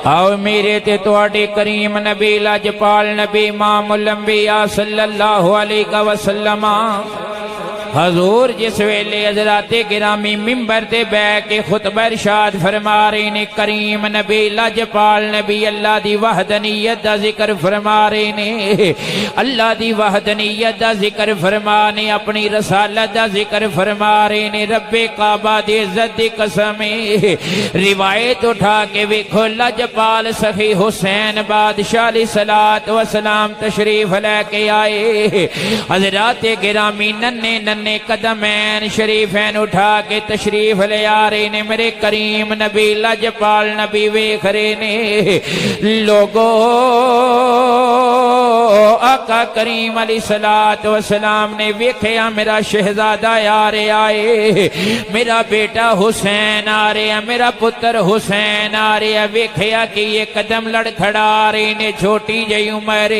آؤ میرے تے تواڈے کریم نبی لاجپال نبی امام الانبیاء صلی اللہ علیہ وسلم حضور جس ویلے حضرات گرامی ممبر تے بیٹھ کے خطبہ ارشاد فرما رہے نے، کریم نبی لاجپال نبی اللہ دی وحدانیت دا ذکر فرما رہے نے، اللہ دی وحدانیت دا ذکر فرمانے، اپنی رسالت دا ذکر فرما رہے نے۔ رب کعبہ دی عزت دی قسم روایت اٹھا کے ویکھو، لاجپال سخی حسین بادشاہ علیہ الصلوۃ والسلام تشریف لے کے آئے، حضرات گرامی ننے ننے قدمین شریفین اٹھا کے تشریف لے آ رہے نے، میرے کریم نبی لاجپال نبی ویکھ رہے نے، لوگو آقا کریم علیہ الصلوۃ والسلام نے ویکھیا میرا شہزادہ آ رہا ہے، میرا بیٹا حسین آ رہا، میرا پتر حسین آ رہا، ویکھیا کہ یہ قدم لڑکھڑا رہے نے، چھوٹی جئی عمر،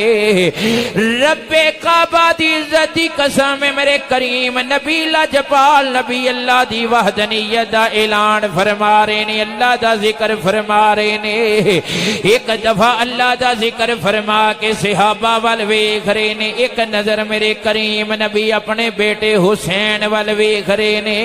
رب کعبہ دی عزت دی قسم میرے کریم نبی لاجپال نبی اللہ دی وحدانیت دا اعلان فرما رہے نے، اللہ دا ذکر فرما رہے نے۔ ایک دفعہ اللہ دا ذکر فرما کے صحابہ وال ویکھ رہے نے، ایک نظر میرے کریم نبی اپنے بیٹے حسین وال ویکھ رہے نے۔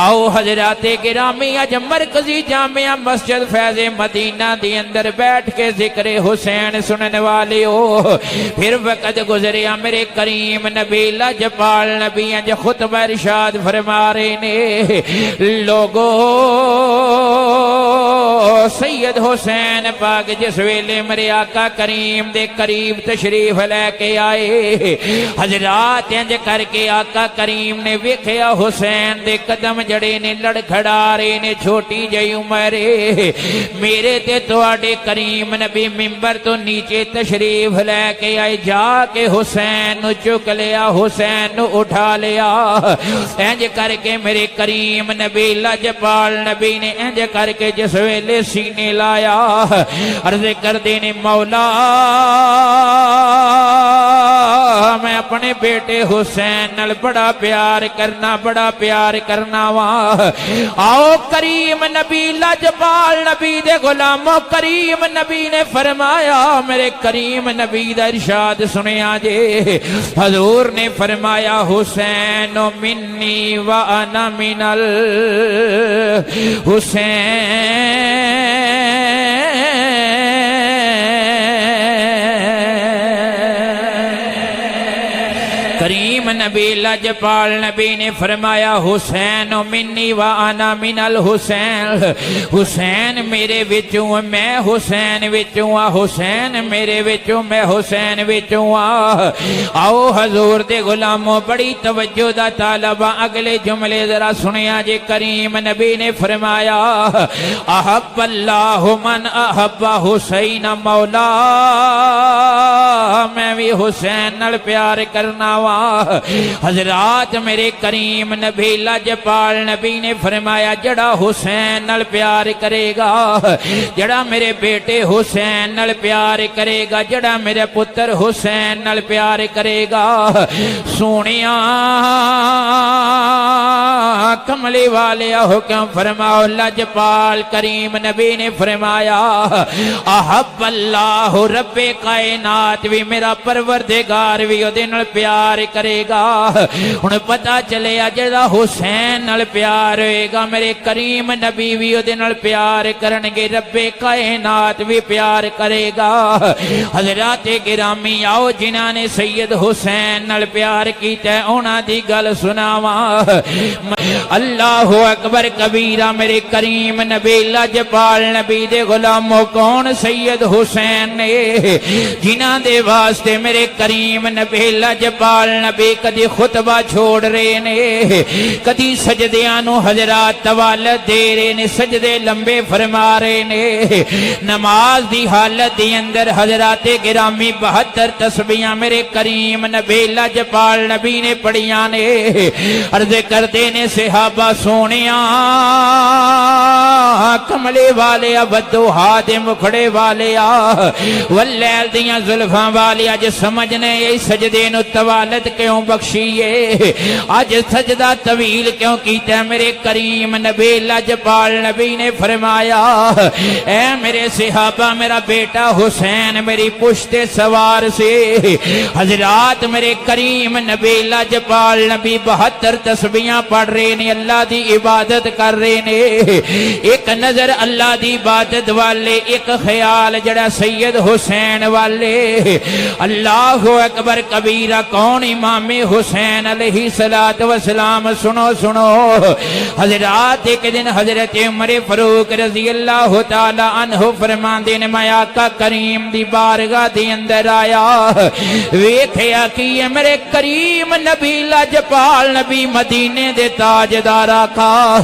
آؤ حضرات گرامی اج مرکزی جامعہ مسجد فیض مدینہ دی اندر بیٹھ کے ذکر حسین سننے والے ہو، پھر وقت گزریا میرے کریم نبی لاجپال نبی اج خطبہ ارشاد فرما رہے نے، لوگو سید حسین پاک جس ویلے میرے آقا کریم دے قریب تشریف لے کے آئے، حضرات انج کر کے آقا کریم نے ویکھیا حسین دے قدم جڑے نے لڑکھڑا رہے نے، چھوٹی جئی عمر، میرے تے تواڈے کریم نبی ممبر تو نیچے تشریف لے کے آئے، جا کے حسین نو چک لیا، حسین نو اٹھا لیا، انج کر کے میرے کریم نبی لاجپال نبی نے انج کر کے جس ویلے سینے لایا، عرض کر دینے، مولا میں اپنے بیٹے حسین نال بڑا پیار کرنا وا، آؤ کریم نبی لاجپال نبی دے غلامو، کریم نبی نے فرمایا، میرے کریم نبی دا ارشاد سنیا جے، حضور نے فرمایا، حسین منی وانا من الحسین، کریم نبی لاجپال نبی نے فرمایا، حسین منی وانا من الحسین، حسین میرے وچوں میں حسین وچوں، حسین میرے وچوں میں حسین وچوں۔ آؤ حضور دے غلاموں بڑی توجہ دا طالبہ اگلے جملے ذرا سنیا جے، کریم نبی نے فرمایا، احب اللہ من احب حسین، مولا میں بھی حسین نال پیار کرنا وا۔ حضرات میرے کریم نبی لاجپال نبی نے فرمایا، جڑا حسین نال پیار کرے گا، جڑا میرے بیٹے حسین نال پیار کرے گا، جڑا میرے پتر حسین نال پیار کرے گا، سونیا کملی والے حکم فرماؤ، لاجپال کریم نبی نے فرمایا، احب اللہ رب کائنات بھی میرا پروردگار بھی او دے نال پیار کرے گا۔ ہن پتہ چلے جڑا حسین نال پیار ہوئے گا، میرے کریم نبی بھی او دے نال پیار کرنگے، رب کائنات بھی پیار کرے گا۔ حضرات گرامی آؤ جنہاں نے سید حسین نال پیار کیتا ہے انہاں دی گل سناواں، اللہ اکبر کبیرہ، میرے کریم نبی لاجپال نبی دے غلاموں کون سید حسین نے، جنہاں دے واسطے میرے کریم نبی لاجپال نبی کدی خطبہ چھوڑ رہے نے، کدی سجدیاں نو حضرات توالت دے رہے نے، سجدے لمبے فرما رہے نے، نماز دی حالت دی اندر حضرات گرامی 72 تسبیحاں میرے کریم نبی لاجپال نبی نے پڑھیاں نے، عرض کردے نے صحابہ سونیاں کملے والے بدوہا دے مکھڑے والے واللیل دیاں زلفاں والے اج سمجھنے یہ سجدے نو توالت کیوں کیوں بخشیے آج سجدہ طویل کیوں کیتا ہے میرے کریم نبی لاجپال نبی نے فرمایا اے میرے صحابہ میرا بیٹا حسین میری پشت سوار سے حضرات میرے کریم نبی لاجپال نبی 72 تسبیحاں پڑھ رہے نے اللہ دی عبادت کر رہے نے ایک نظر اللہ دی عبادت والے ایک خیال جڑا سید حسین والے اللہ اکبر کبیرہ کون امام حسین علیہ السلام سنو سنو حضرات ایک دن حضرت عمر فاروق رضی اللہ تعالی عنہ فرماندے نے میں آقا کریم دی بارگاہ دی اندر آیا ویکھیا کہ میرے کریم نبی لاجپال نبی مدینے دے تاجدار آقا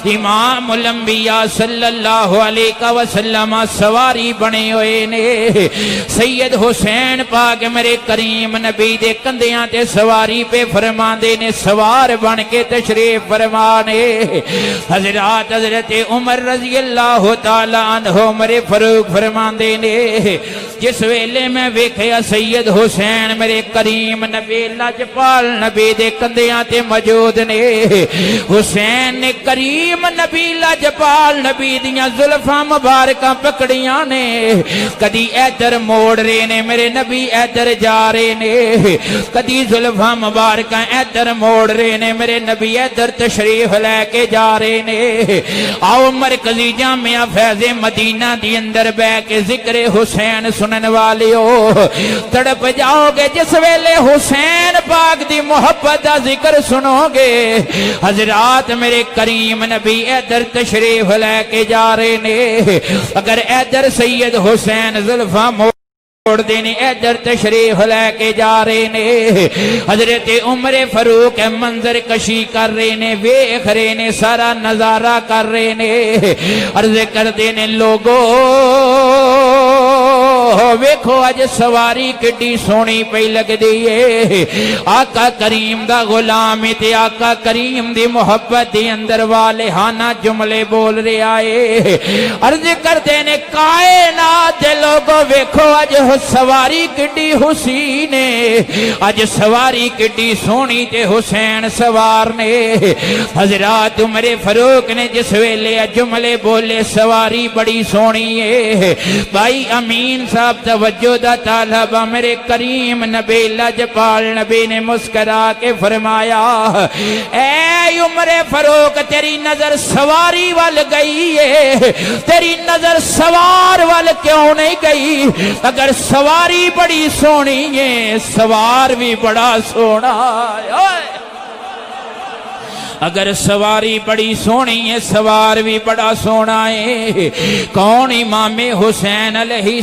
امام الانبیاء صلی اللہ علیہ وسلم سواری بنے ہوئے نے سید حسین پاک میرے کریم نبی دے کندیاں تے سواری پہ فرماندے نے سوار بن کے تشریف فرمانے حضرات حضرت عمر رضی اللہ تعالی عنہ عمر فاروق فرماندے نے جس ویلے میں ویکھیا سید حسین میرے کریم نبی لاجپال نبی دے کندیاں تے موجود نے حسین نے کریم نبی لاجپال نبی دیاں زلفاں مبارکاں پکڑیاں نے کدی ادھر موڑ رہے نے میرے نبی ادھر جا رہے نے کدی زلفاں مبارکاں ادھر موڑ رہے نے میرے نبی ادھر تشریف لے کے جا رہے نے آؤ مرکزی جامعہ فیض مدینہ دی اندر بہ کے ذکر حسین سنن والیو تڑپ جاؤ گے جس ویلے حسین پاک دی محبت دا ذکر سنو گے حضرات میرے کریم نبی ادھر تشریف لے کے جا رہے نے اگر ادھر سید حسین زلفاں موڑ دینے ادھر تشریف لے کے جا رہے نے حضرت عمر فاروق منظر کشی کر رہے نے ویکھ رہے نے سارا نظارہ کر رہے نے عرض کر دینے لوگو ویکھو اج سواری کڈی سونی پئی لگ دیئے آقا کریم دا غلام تے آقا کریم دی محبت دی اندر والہانہ جملے بول رہے آئے عرض کر دینے کائنات دے لوگو ویکھو اج سواری کڈی حسین اج سواری کڈی سونی تے حسین سوار نے حضرات عمر فاروق نے جس ویلے جملے بولے سواری بڑی سونی ہے بھائی امین صاحب توجہ دا طالبہ میرے کریم نبی لاجپال نبی نے مسکرا کے فرمایا اے عمر فاروق تیری نظر سواری وال گئی ہے تیری نظر سوار وال کیوں نہیں گئی اگر سواری بڑی سونی ہے سوار بھی بڑا سونا ہے اگر سواری بڑی سونی ہے سوار بھی بڑا سونا ہے کون امام حسین علیہ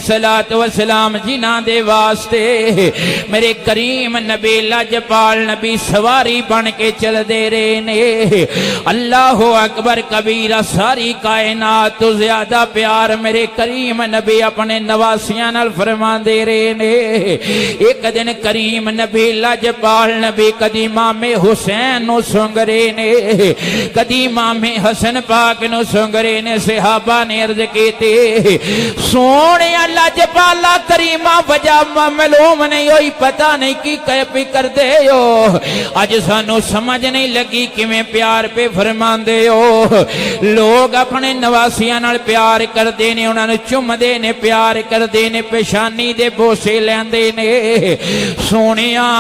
السلام جنہاں دے واسطے میرے کریم نبی لاجپال نبی سواری بن کے چل دے رہے نے اللہ اکبر کبیرہ ساری کائنات تو زیادہ پیار میرے کریم نبی اپنے نواسیاں نال فرما دے رہے نے ایک دن کریم نبی لاجپال نبی کدی امام حسین نو سنگ رہے نے کدی امام حسن پاک نو سنگ رہے نے صحابہ نے عرض کیتے سونے اللہ جپالا کریمہ وجہ معلوم نہیں ہوئی پتہ نہیں کی پی کر دے ہو آج سانو سمجھ نہیں لگی کہ میں پیار پہ فرمان دے ہو لوگ اپنے نواسیاں نال پیار کر دینے انہوں نے چم دینے پیار کر دینے پیشانی دے بوسے لین دینے سونیاں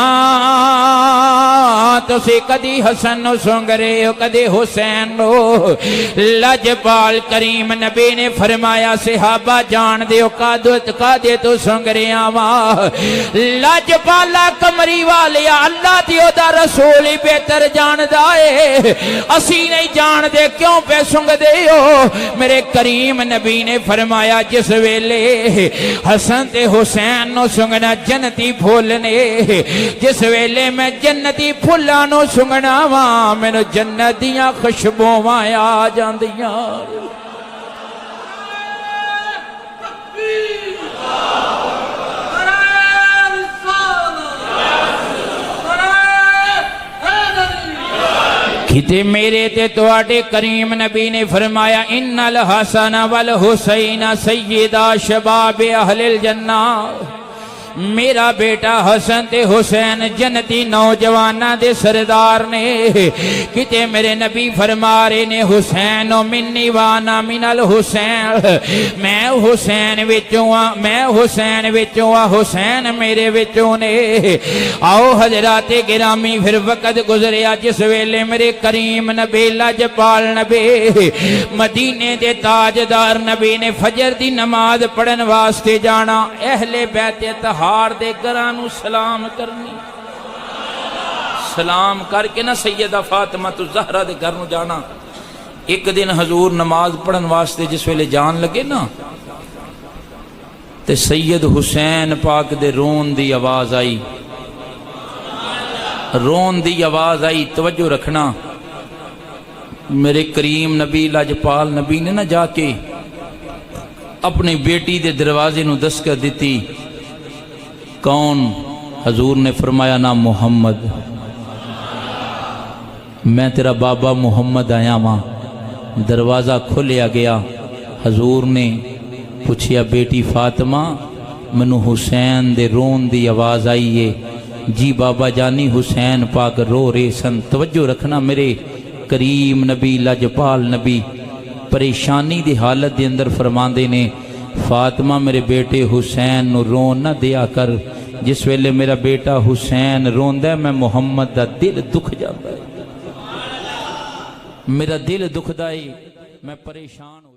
تو سے کدی حسن نو سنگ رہے ہو کدی حسین نو لاجپال کریم نبی نے فرمایا صحابہ جان دے ہو کا دے تو سنگ رہے آواں لاجپالا کمری والے اللہ دیو دا رسول ہی بہتر جان دائے اسی نہیں جان دے کیوں پہ سنگ دے ہو میرے کریم نبی نے فرمایا جس ویلے حسن تے حسین نو سنگنا جنتی پھولنے جس ویلے میں جنتی پھولانو سنگنا وہاں میں نو جنتیاں خوشبوں آیا جان دیاں کتے میرے تے تواڈے کریم نبی نے فرمایا ان الحسن والحسین سیدہ شباب اہل الجنہ میرا بیٹا حسن تے حسین جنتی نوجوانہ دے سردار نے کتے میرے نبی فرما رہے نے حسین و منی وانا من الحسین میں حسین وچوں میں حسین وچوں حسین میرے وچوں نے آؤ حضرات گرامی پھر وقت گزریا جس ویلے میرے کریم نبی لاجپال نبی مدینے دے تاجدار نبی نے فجر دی نماز پڑھن واسطے جانا اہل بیت اطہار دے گھرانوں سلام کرنی سلام کر کے نا سیدہ فاطمہ الزہرا دے گھر نوں جانا ایک دن حضور نماز پڑھن واسطے جس ویلے جان لگے نا تے سید حسین پاک دے رون دی آواز آئی رون دی آواز آئی توجہ رکھنا میرے کریم نبی لاجپال نبی نے نہ جا کے اپنی بیٹی دے دروازے نو دستک دیتی کون حضور نے فرمایا نا محمد میں تیرا بابا محمد آیا ماں دروازہ کھلیا گیا حضور نے پوچھیا بیٹی فاطمہ منو حسین دے رون دی آواز آئیے جی بابا جانی حسین پاک رو رے سن توجہ رکھنا میرے کریم نبی لاجپال نبی پریشانی دی حالت دے اندر فرماندے نے فاطمہ میرے بیٹے حسین نو رون نہ دیا کر جس ویلے میرا بیٹا حسین روندہ ہے میں محمد دا دل دکھ جاتا ہے میرا دل دکھ دائی میں پریشان ہو